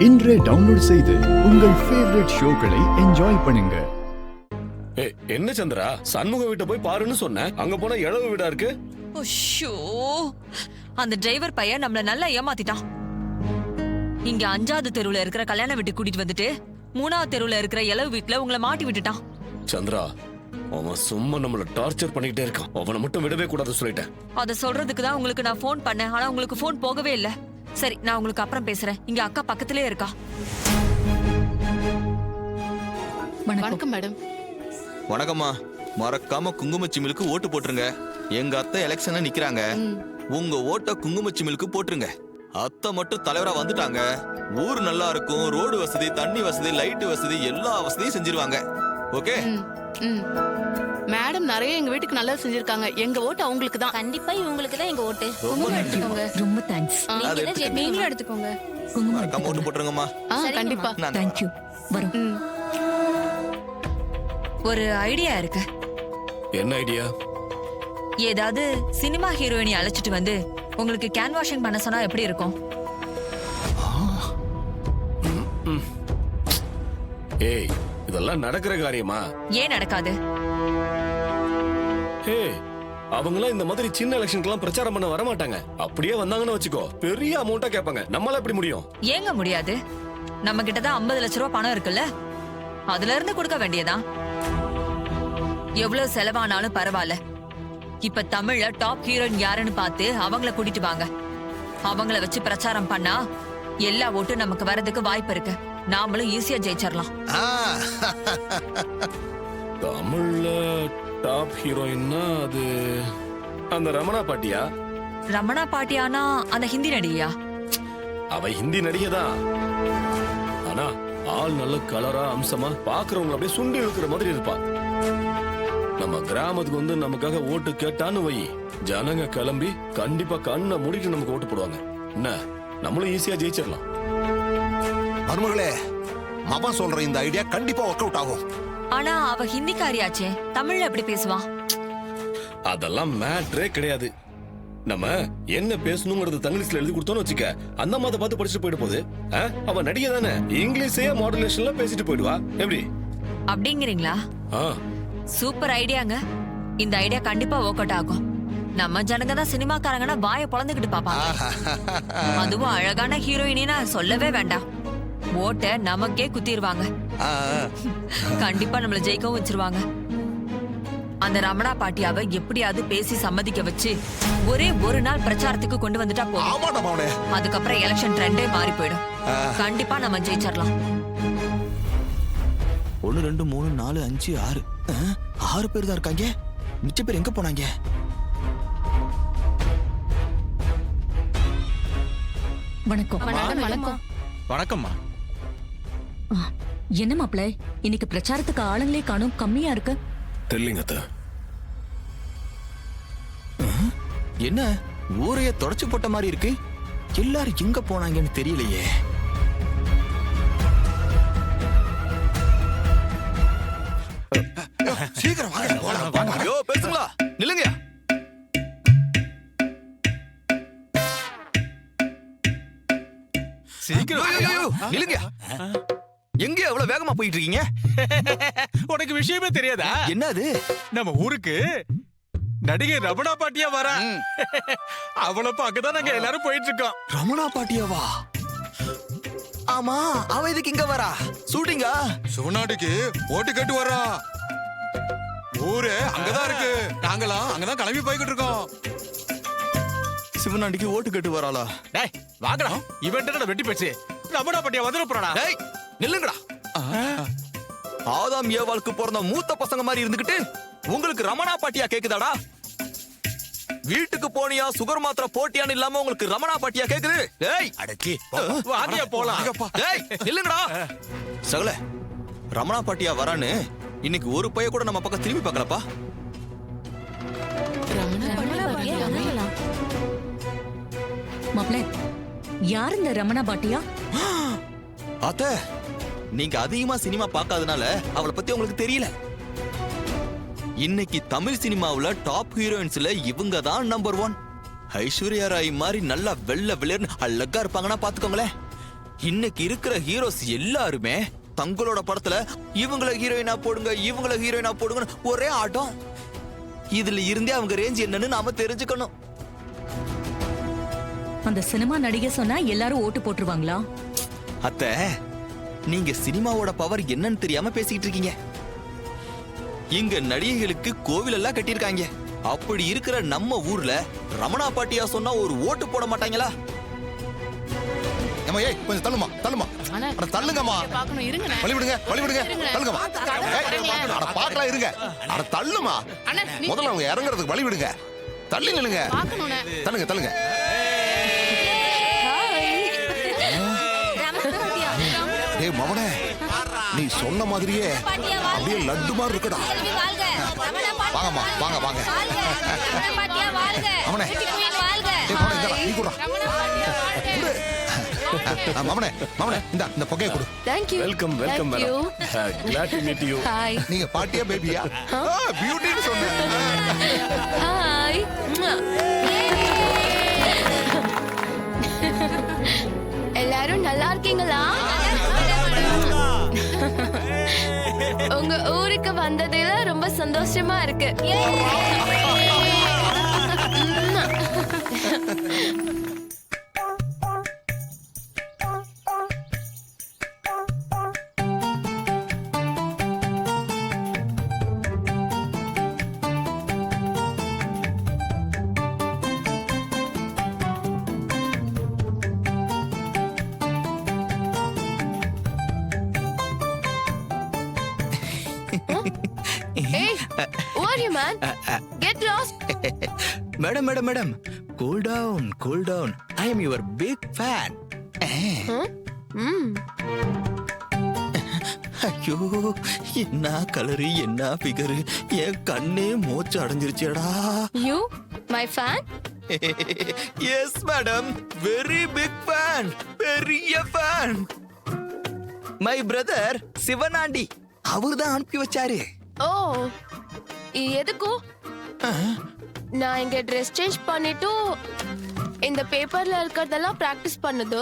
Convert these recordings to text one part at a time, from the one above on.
இன்றே டவுன்லோட் செய்து உங்கள் ஃபேவரட் ஷோக்களை என்ஜாய் பண்ணுங்க. என்ன சந்திரா, சண்முக வீட்டை போய் பாருன்னு சொன்னேன். அங்க போனா இளவு வீடா இருக்கு. ஓஷோ, அந்த டிரைவர் பையன் நம்மள நல்லா ஏமாத்திட்டான். இங்க 5வது தெருவுல இருக்கிற கல்யாண வீட்டுக்கு கூட்டிட்டு வந்துட்டு 3வது தெருவுல இருக்கிற இளவு வீட்டுல உங்களை மாட்டி விட்டுட்டான். சந்திரா, அவன் சும்மா நம்மள டார்ச்சர் பண்ணிக்கிட்டே இருக்கான். அவனை மட்டும் விடவே கூடாது சொல்லிட்டேன். அத சொல்றதுக்கு தான் உங்களுக்கு நான் ஃபோன் பண்ணேன். ஆனா உங்களுக்கு ஃபோன் போகவே இல்ல. சரி, நான் உங்களுக்கு அப்புறம் பேசுறேன். இங்க அக்கா பக்கத்திலே இருக்கா. வணக்கம் மேடம். வணக்கம்மா. மறக்காம குங்குமச்சிமிலுக்கு ஓட்டு போட்டுருங்க. எங்க அத்தை எலெக்ஷன்ல நிக்கிறாங்க. உங்க ஓட்ட குங்குமச்சிமிலுக்கு போட்டுருங்க. அத்தை மட்டும் தலைவரா வந்துட்டாங்க. ஊர் நல்லா இருக்கும். ரோடு வசதி, தண்ணி வசதி, லைட் வசதி, எல்லா வசதியும் செஞ்சிருவாங்க. ஓகே? மேடம் நிறைய எங்க வீட்டுக்கு நல்லா செஞ்சிருக்காங்க. எங்க ஓட்டு அவங்களுக்கு தான். கண்டிப்பா இவங்களுக்கு தான் எங்க ஓட்டு. எடுத்துக்கோங்க. ரொம்ப தேங்க்ஸ். நீங்களும் எடுத்துக்கோங்க. மறக்காம ஓட்டு போட்டுருங்கம்மா. கண்டிப்பா. Thank you. வரோம். ஒரு ஐடியா இருக்கு. என்ன ஐடியா? ஏதாவது சினிமா ஹீரோயினி அழைச்சிட்டு வந்து உங்களுக்கு கேன் வாஷிங் பண்ண சொன்னா எப்படி இருக்கும்? ஏய், இதெல்லாம் நடக்கிற காரியமா? ஏன் நடக்காது? அவங்களாம் இந்த மாதிரி சின்ன எலெக்ஷனுக்குலாம் பிரச்சாரம் பண்ண வர மாட்டாங்க. அப்படியே வந்தாங்கன்னு வச்சுக்கோ, பெரிய அமௌண்ட்டா கேட்பாங்க. நம்மளால எப்படி முடியும்? ஏங்க முடியாது? நம்ம கிட்ட தான் 50 லட்சம் ரூபாய் பணம் இருக்குல்ல, அதுல இருந்து கொடுக்க வேண்டியதான். எவ்வளவு செலவானாலும் பரவாயில்ல. இப்ப தமிழ்ல டாப் ஹீரோயின் யாருன்னு பார்த்து அவங்கள கூட்டிட்டு வாங்க. அவங்கள வச்சு பிரச்சாரம் பண்ணா எல்லா ஓட்டும் நமக்கு வரதுக்கு வாய்ப்பு இருக்கு. நாமளும் ஈஸியா ஜெயிச்சிடலாம். தமிழ்ல டாப் ஹீரோயின்னா அது அந்த ரமணா பாட்டியா? ரமணா பாட்டியானா அந்த ஹிந்தி நடிகையா? அவ ஹிந்தி நடிகை தான். ஆனா ஆள் நல்ல கலரா, அம்சமா, பாக்குறவங்க அப்படியே சுண்டி இழுக்கிற மாதிரி இருப்பா. நம்ம கிராமத்துக்கு வந்து நமக்காக ஓட்டு கேட்டான்னு வை, ஜனங்க கிளம்பி கண்டிப்பா கண்ணை மூடிட்டு நமக்கு ஓட்டு போடுவாங்க. என்ன, நம்மளும் ஈஸியா ஜெயிச்சிடலாம். மருமகளே, மாமா சொல்ற இந்த ஐடியா கண்டிப்பா ஒர்க் அவுட் ஆகும். ஆனா அவ ஹிந்திக்காரியாச்சே, தமிழ்ல எப்படி பேசுவா? அதெல்லாம் மேட்ரே கிடையாது. நம்ம என்ன பேசணுங்கிறது தங்கிலீஷ்ல எழுதி கொடுத்தோம்னு வச்சுக்க, அந்த மாதிரி பார்த்து படிச்சுட்டு போயிட்டு போகுது. அவ நடிகை தானே, இங்கிலீஷே மாடுலேஷன்ல பேசிட்டு போயிடுவா. எப்படி அப்படிங்கிறீங்களா? சூப்பர் ஐடியாங்க. இந்த ஐடியா கண்டிப்பா ஒர்க் அவுட் ஆகும். நம்ம ஜனங்க தான் சினிமாக்காரங்கன்னா வாயை பொளந்துக்கிட்டு பாப்பாங்க. அதுவும் அழகான ஹீரோயினா சொல்லவே வேண்டாம். ஓட்ட நமக்கே குத்திடுவாங்க. கண்டிப்பா நம்மள ஜெயிக்கவும் வச்சிருவாங்க. அந்த ரமணா பாட்டியாவை எப்படியாவது பேசி சம்மதிக்க வச்சு ஒரே ஒரு நாள் பிரச்சாரத்துக்கு கொண்டு வந்துட்டா போதும். அதுக்கப்புறம் எலெக்ஷன் ட்ரெண்டே மாறி போயிடும். கண்டிப்பா நம்ம ஜெயிச்சிடலாம். 1 2 3 4 5 6 6 பேர் தான் இருக்காங்க. மிச்ச பேர் எங்க போனாங்க? வணக்கம். வணக்கம். வணக்கம்மா. என்ன மாப்பிள்ளை, இன்னைக்கு பிரச்சாரத்துக்கு ஆளுங்களே காணும், கம்மியா இருக்கு. தெரியலங்க. என்ன ஊரையே தொடச்சு போட்ட மாதிரி இருக்கு. எல்லாரும் எங்க போனாங்கன்னு தெரியலையே. சீக்கிரம் வாங்க. ஐயோ, பேசுங்களா? நில்லுங்க. சீக்கிரம் நில்லுங்க. எங்க அவ்வளவு வேகமா போயிட்டு இருக்கீங்க? உனக்கு விஷயமே தெரியாதா? என்னது? நம்ம ஊருக்கு நடிகை ரமணா பாட்டியா வர, அவளை பார்க்கதான் நாங்க எல்லாரும் போயிட்டு இருக்கோம். ரமணா பாட்டியாவா? ஆமா, அவ இதுக்கு இங்க வரா? ஷூட்டிங்கா? சிவநாட்டுக்கு ஓட்டு கேட்டு வர்றா. ஊரு அங்கதான் இருக்கு. நாங்களாம் அங்கதான் கிளம்பி போய்கிட்டு இருக்கோம். சிவனாண்டிக்கு ஓட்டு கேட்டு வராளா? டேய் வாங்கடா, இவன்ட்ட வெட்டி பேச்சு. ரமணா பாட்டியா வந்துட போறாடா. டேய் நில்லுங்கடா. ஆதாம் ஏவாளுக்கு பிறந்த மூத்த பசங்க மாதிரி இருந்துகிட்டு உங்களுக்கு ரமணா பாட்டியா கேக்குதாடா? வீட்டுக்கு போனியா, சுகர் மாத்திரை போட்டியான்னு இல்லாம உங்களுக்கு ரமணா பாட்டியா கேக்குது? டேய் அடச்சி வாடியா போலாம். டேய் நில்லுங்கடா. சகல, ரமணா பாட்டியா வரான்னு இன்னைக்கு ஒரு பைய கூட நம்ம பக்கம் திரும்பி பார்க்கலப்பா. மாப்பிள்ளை, யார் இந்த ரமணா பாட்டியா? அத்த, நீங்க அதிகமா சினிமா பார்க்காதனால அவளை பத்தி உங்களுக்கு தெரியல. இன்னைக்கு தமிழ் சினிமாவுல டாப் ஹீரோயின்ஸ்ல இவங்க தான் நம்பர் 1. ஐஸ்வர்யா ராய் மாதிரி நல்லா வெள்ளை வெளியர்னு அழகா இருப்பாங்கன்னா பாத்துக்கோங்களேன். இன்னைக்கு இருக்கிற ஹீரோஸ் எல்லாருமே தங்களோட படத்துல இவங்கள ஹீரோயினா போடுங்க இவங்கள ஹீரோயினா போடுங்கன்னு ஒரே ஆட்டம். இதுல இருந்தே அவங்க ரேஞ்ச் என்னன்னு நாம தெரிஞ்சுக்கணும். அந்த சினிமா நடிகை சொன்னா எல்லாரும் ஓட்டு போட்டுருவாங்களா? அத்தை, நீங்க சினிமாவோட பவர் என்னன்னு தெரியாம பேசிக்கிட்டு இருக்கீங்க. இங்க நடிகைகளுக்கு கோவில் எல்லாம் கட்டியிருக்காங்க. அப்படி இருக்கிற நம்ம ஊர்ல ரமணா பாட்டியா சொன்னா ஒரு ஓட்டு போட மாட்டாங்களா? ஏய் கொஞ்சம் தள்ளுமா தள்ளுமா அண்ணா, அட தள்ளுங்கம்மா. பார்க்கணும் இருங்கண்ணே. வழி விடுங்க தள்ளுங்கம்மா. அட பார்க்கலாம் இருங்க. அட தள்ளுமா. அண்ணா, நீ முதல்ல அவங்க இறங்குறதுக்கு வழி விடுங்க. தள்ளி நில்லுங்க. பார்க்கணும்ண்ணே. தள்ளுங்க. டேய் மவனே, நீ சொன்ன மாதிரியே அப்படியே லட்டு மாதிரி இருக்குடா. வாங்கம்மா வாங்க. மவனே, டேய் மவனே இந்தா நீ கூட. மவனே இந்த புகையை கொடு. Thank you welcome Thank you. Madam. Glad to meet you. Hi நீங்க பாட்டியா பேபியா? பியூட்டின்னு சொன்னேன். ஹாய் எல்லாரும் நல்லா இருக்கீங்களா? உங்க ஊருக்கு வந்ததுல ரொம்ப சந்தோஷமா இருக்கு. Hey, who are you, man? Get lost. Madam cool down. I am your big fan. ஐயோ, என்ன கலரு என்ன ஃபிகரு, என் கண்ணே மூச்சு அடைஞ்சிருச்சேடா. You, my fan? Yes madam, very big fan, பெரிய ஃபேன். மை பிரதர் சிவனாண்டி அவர்தான் அனுப்பி வச்சாரு. ஓ, எதுக்கும்? நான் இங்க ட்ரெஸ் சேஞ்ச் பண்ணிட்டு இந்த பேப்பர்ல இருக்கிறதெல்லாம் பிராக்டிஸ் பண்ணுது.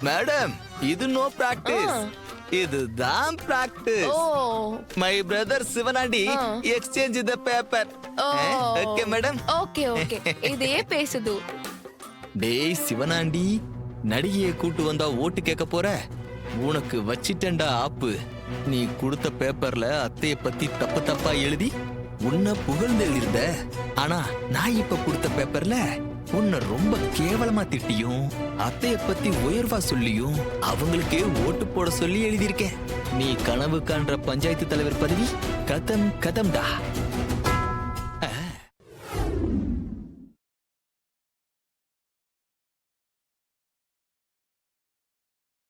மேடம், இது நோ பிராக்டிஸ், இதுதான் practice. Oh, my brother Sivanandi exchange the paper. Okay madam. Okay இதையே பேசுது. டேய் சிவனாண்டி, நடிகையை கூட்டு வந்தா ஓட்டு கேட்க போற? உனக்கு வச்சிட்டேன்டா ஆப்பு. நீ கொடுத்த பேப்பர்ல அத்தைய பத்தி தப்பா எழுதி உன்னை புகழ்ந்து எழுதிருந்த. ஆனா நான் இப்ப கொடுத்த பேப்பர்ல உன்னை ரொம்ப கேவலமா திட்டியும் அத்தைய பத்தி உயர்வா சொல்லியும் அவங்களுக்கே ஓட்டு போட சொல்லி எழுதியிருக்கேன். நீ கனவு காண்ற பஞ்சாயத்து தலைவர் பதவி கதம்டா.